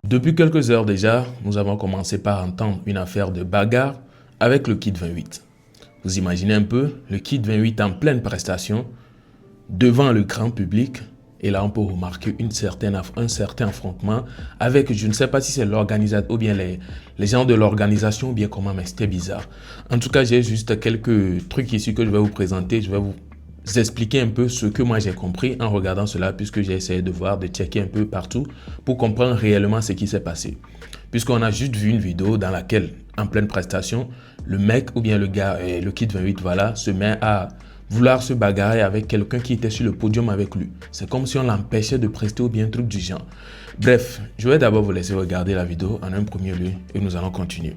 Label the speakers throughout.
Speaker 1: Depuis quelques heures déjà, nous avons commencé par entendre une affaire de bagarre avec le Kid 28. Vous imaginez un peu, le Kid 28 en pleine prestation, devant le grand public, et là on peut remarquer un certain affrontement avec, je ne sais pas si c'est l'organisateur ou bien les gens de l'organisation ou bien comment, mais c'était bizarre. En tout cas, j'ai juste quelques trucs ici que je vais vous présenter, je vais vous expliquer un peu ce que moi j'ai compris en regardant cela, puisque j'ai essayé de voir, de checker un peu partout pour comprendre réellement ce qui s'est passé. Puisqu'on a juste vu une vidéo dans laquelle, en pleine prestation, le mec ou bien le gars, le Kid 28, voilà, se met à vouloir se bagarrer avec quelqu'un qui était sur le podium avec lui. C'est comme si on l'empêchait de prester ou bien un truc du genre. Bref, je vais d'abord vous laisser regarder la vidéo en un premier lieu et nous allons continuer.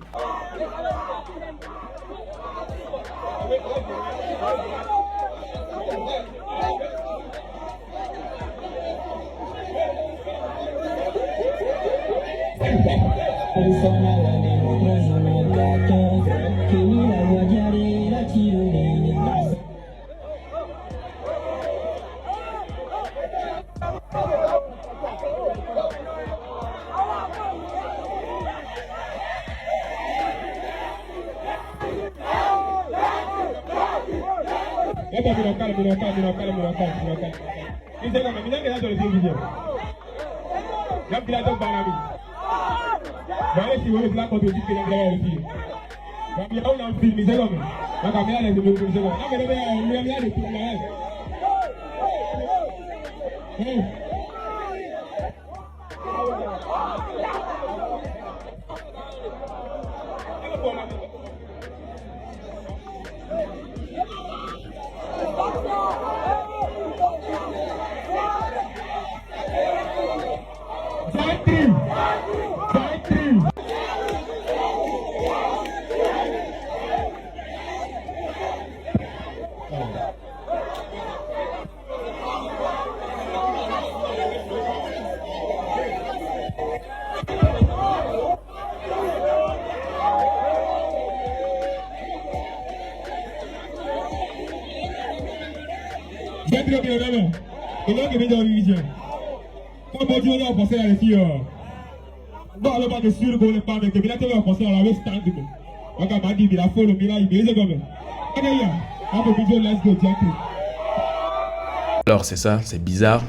Speaker 1: Alors c'est ça, c'est bizarre.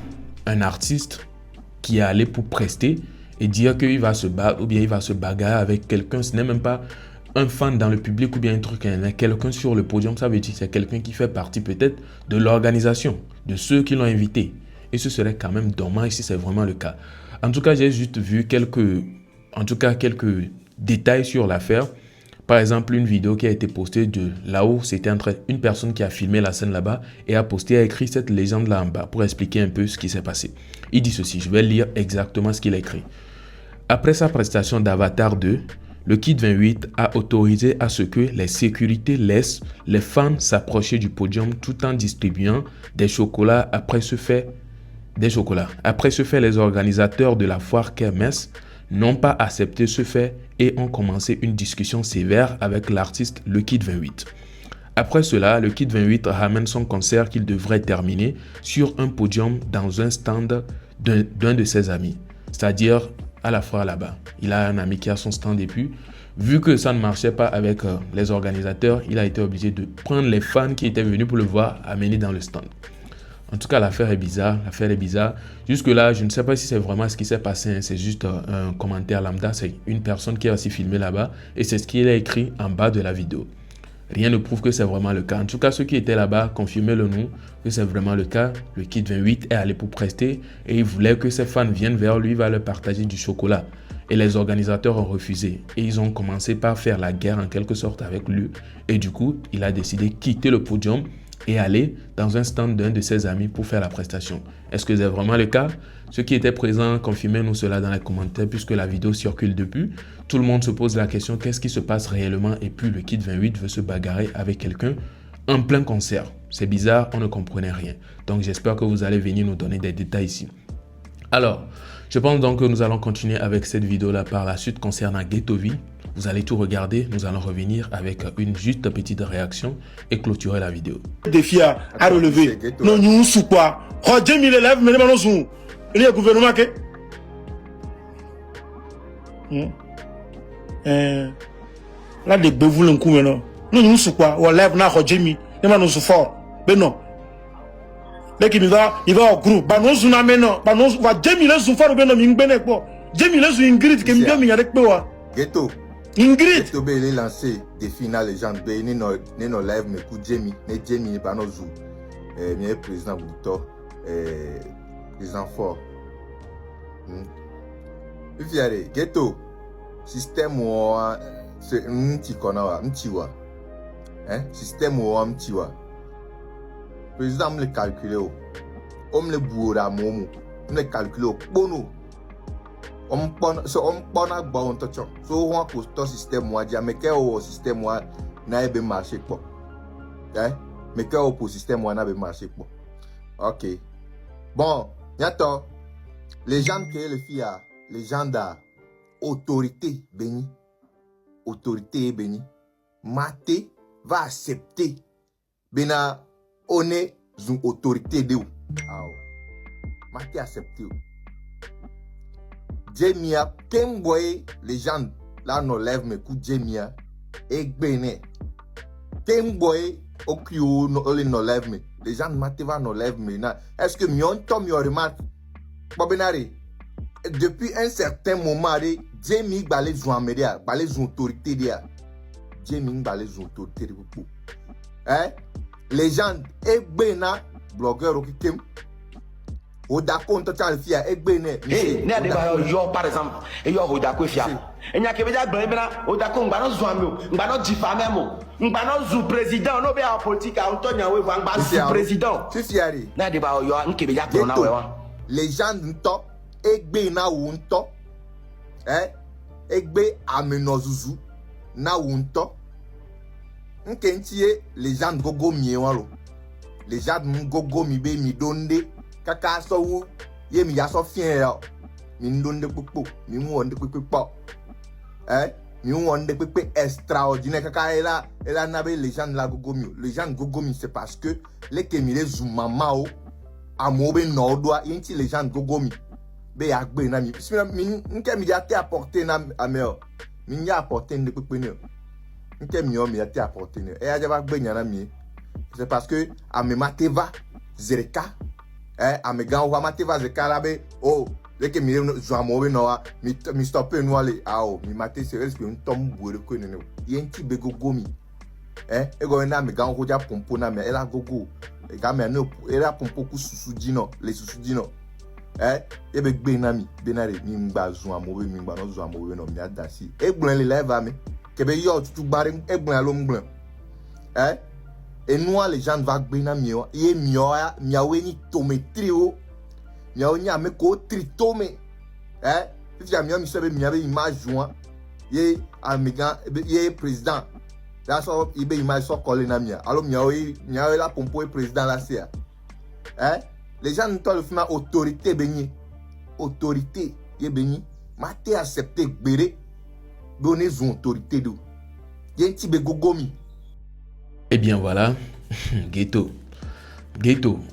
Speaker 1: Un artiste qui est allé pour prester et dire qu'il va se battre ou bien il va se bagarrer avec quelqu'un, ce n'est même pas un fan dans le public ou bien un truc, quelqu'un sur le podium, ça veut dire que c'est quelqu'un qui fait partie peut-être de l'organisation, de ceux qui l'ont invité. Et ce serait quand même dommage si c'est vraiment le cas. En tout cas, j'ai juste vu quelques détails sur l'affaire. Par exemple, une vidéo qui a été postée de là-haut, c'était entre une personne qui a filmé la scène là-bas et a posté, a écrit cette légende là en bas pour expliquer un peu ce qui s'est passé. Il dit ceci, je vais lire exactement ce qu'il a écrit. Après sa prestation d'Avatar 2, le Kid 28 a autorisé à ce que les sécurités laissent les fans s'approcher du podium tout en distribuant des chocolats. Après ce fait, les organisateurs de la foire Kermesse n'ont pas accepté ce fait et ont commencé une discussion sévère avec l'artiste le Kid 28. Après cela, le Kid 28 ramène son concert qu'il devrait terminer sur un podium dans un stand d'un de ses amis, c'est-à-dire à la foire là-bas. Il a un ami qui a son stand et puis, vu que ça ne marchait pas avec les organisateurs, il a été obligé de prendre les fans qui étaient venus pour le voir, amener dans le stand. En tout cas, l'affaire est bizarre. Jusque-là, je ne sais pas si c'est vraiment ce qui s'est passé. Hein. C'est juste un commentaire lambda. C'est une personne qui a aussi filmé là-bas. Et c'est ce qu'il a écrit en bas de la vidéo. Rien ne prouve que c'est vraiment le cas. En tout cas, ceux qui étaient là-bas, confirmez-le nous que c'est vraiment le cas. Le Kid 28 est allé pour prester et il voulait que ses fans viennent vers lui, il va leur partager du chocolat. Et les organisateurs ont refusé. Et ils ont commencé par faire la guerre en quelque sorte avec lui. Et du coup, il a décidé de quitter le podium et aller dans un stand d'un de ses amis pour faire la prestation. Est-ce que c'est vraiment le cas? Ceux qui étaient présents, confirmez-nous cela dans les commentaires puisque la vidéo circule depuis. Tout le monde se pose la question, qu'est-ce qui se passe réellement? Et puis le Kid 28 veut se bagarrer avec quelqu'un en plein concert. C'est bizarre, on ne comprenait rien. Donc j'espère que vous allez venir nous donner des détails ici. Alors, je pense donc que nous allons continuer avec cette vidéo-là par la suite concernant Ghetto V. Vous allez tout regarder, nous allons revenir avec une juste petite réaction et clôturer la vidéo.
Speaker 2: Défi à relever. Non, nous sommes quoi? 10 000 élèves, mais nous sommes. Il y a un gouvernement qui Là, des bevous le coup maintenant. Nous sommes quoi? On lève na Jimmy. Nous sommes fort. Mais non. Dès qu'il va au groupe. Bah non, nous maintenant. Bah non, va Jimmy le sont fort. Ben non, il bene quoi. Jimmy le sont Ingrid. Qui me dit avec quoi?
Speaker 3: Ghetto.
Speaker 2: Ingrid.
Speaker 3: Ghetto be il lancé défi na légende. Be ni no live me coup Jimmy. Ne Jimmy ni pas no zou. Mi président Bouto. Président fort. Fiare Ghetto. Système ou c'est un petit connard, un petit wa. Hein? Système ou un petit wa. Président me le calculer. On me le bourra momo. Me le calculer. Bono. On pona bon touch. So on poste système moi dia mais quel système moi na ebe marché quoi. Hein? Mais quel au système moi na ebe marché quoi. OK. Bon, yato. Légende que le fia, légende autorité béni. Autorité béni. Maté va accepter. Bena on est une autorité de ou. Maté accepter. Jemia, Kemboy, légende, là on lève mes coups Jemia, et Bene. Kemboy, Okyo, no lève mes. Les gens maté va no lève mes. Est-ce que mion tom yo remarque? Bobenare, depuis un certain moment, Jemmy balé zon améria, balé zon autorité dia. Jemmy balé zon autorité de beaucoup. Hein? Légende, et Bena, blogueur au Kikem. Odako on total fia egbene
Speaker 4: ne adeba yo par exemple e yo Odako fia enya ke beja gban bena Odako ngba no zo ami o ngba no difame mo ngba no zu président no be a politique a onto nyawe va ngba zu président
Speaker 3: fifiari
Speaker 4: ne adeba yo nke beja gban na we wa
Speaker 3: légende nto egbe na wo nto egbe amenozuzu na wo nto nke ntie légende gogo mie walo légende gogo mi be mi donde kaka so wu ye mi ya so fien ya mi ndonde popo mi wonde popo mi wonde popo extraordinaire kaka ela na be légende la gogo mi c'est parce que les que mi les zoumama o amobe no doa yenti légende gogo mi be ya gbe na mi nke mi ya te apporter na ameo mi ya apporter de popo ne nke mi o mi ya te apporter ne e ya ba gbe nya na mi c'est parce que amemate va zereka amegan wa mateva ze kalabe oh leke mi zoamo no mi stopper no ale mi mate se respect un tom boure ko ne yenti be gogomi ego na amegan ko ja pompo na me ela gogo e ga me no era pompo ku susu dino le susu dino e be gbe na mi benare mi ngba zoamo mi ngba no zoamo no mi adasi egbon le live ami ke be yo tutu gbare egbon alo ngbon et nous les gens va gbena mio ye miawe ni tometrio miawe ni ameko tritome si jamia mi sebe miawe image joint ye amiga ye président là so ibe image so collé na mia alors miawe la pompo président la cia les gens n'ont le fina autorité béni autorité ye béni maté accepter gbere donner son autorité do ye nti be gogomi.
Speaker 1: Eh bien voilà, Ghetto,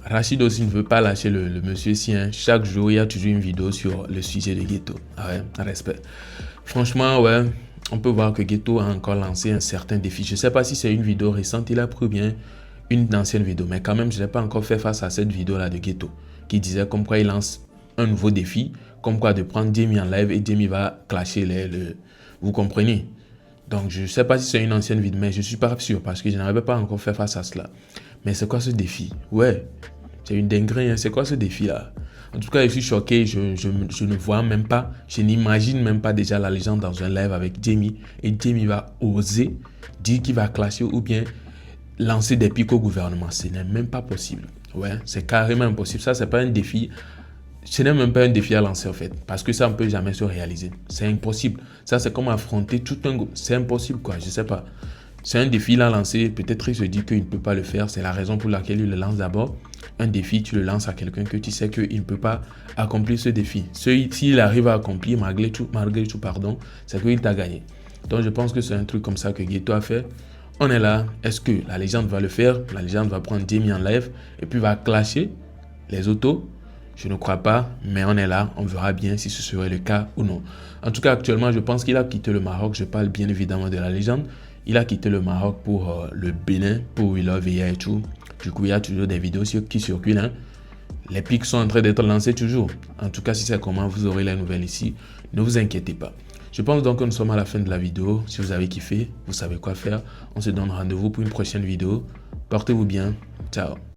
Speaker 1: Rachid aussi ne veut pas lâcher le monsieur si chaque jour il y a toujours une vidéo sur le sujet de Ghetto. Ah ouais, respect. Franchement, ouais, on peut voir que Ghetto a encore lancé un certain défi. Je ne sais pas si c'est une vidéo récente, il a pris bien une ancienne vidéo, mais quand même, je n'ai pas encore fait face à cette vidéo-là de Ghetto, qui disait comme quoi il lance un nouveau défi, comme quoi de prendre Demi en live et Demi va clasher vous comprenez? Donc, je ne sais pas si c'est une ancienne vidéo, mais je ne suis pas sûr parce que je n'avais pas encore fait face à cela. Mais c'est quoi ce défi? Ouais, c'est une dinguerie, hein. C'est quoi ce défi-là? En tout cas, je suis choqué. Je ne vois même pas, je n'imagine même pas déjà la légende dans un live avec Jamie. Et Jamie va oser dire qu'il va clasher ou bien lancer des pics au gouvernement. Ce n'est même pas possible. Ouais, c'est carrément impossible. Ça, c'est pas un défi. Ce n'est même pas un défi à lancer en fait, parce que ça ne peut jamais se réaliser. C'est impossible. Ça, c'est comme affronter tout un groupe. C'est impossible quoi, je sais pas. C'est un défi à lancer. Peut-être il se dit qu'il ne peut pas le faire. C'est la raison pour laquelle il le lance d'abord. Un défi, tu le lances à quelqu'un que tu sais qu'il ne peut pas accomplir ce défi. S'il arrive à accomplir malgré tout, c'est qu'il t'a gagné. Donc je pense que c'est un truc comme ça que Ghetto a fait. On est là. Est-ce que la légende va le faire? La légende va prendre Jamie en live et puis va clasher les autos. Je ne crois pas, mais on est là, on verra bien si ce serait le cas ou non. En tout cas, actuellement, je pense qu'il a quitté le Maroc. Je parle bien évidemment de la légende. Il a quitté le Maroc pour le Bénin, pour We Love Yaya et tout. Du coup, il y a toujours des vidéos qui circulent. Hein. Les pics sont en train d'être lancés toujours. En tout cas, si c'est comment, vous aurez les nouvelles ici. Ne vous inquiétez pas. Je pense donc que nous sommes à la fin de la vidéo. Si vous avez kiffé, vous savez quoi faire. On se donne rendez-vous pour une prochaine vidéo. Portez-vous bien. Ciao.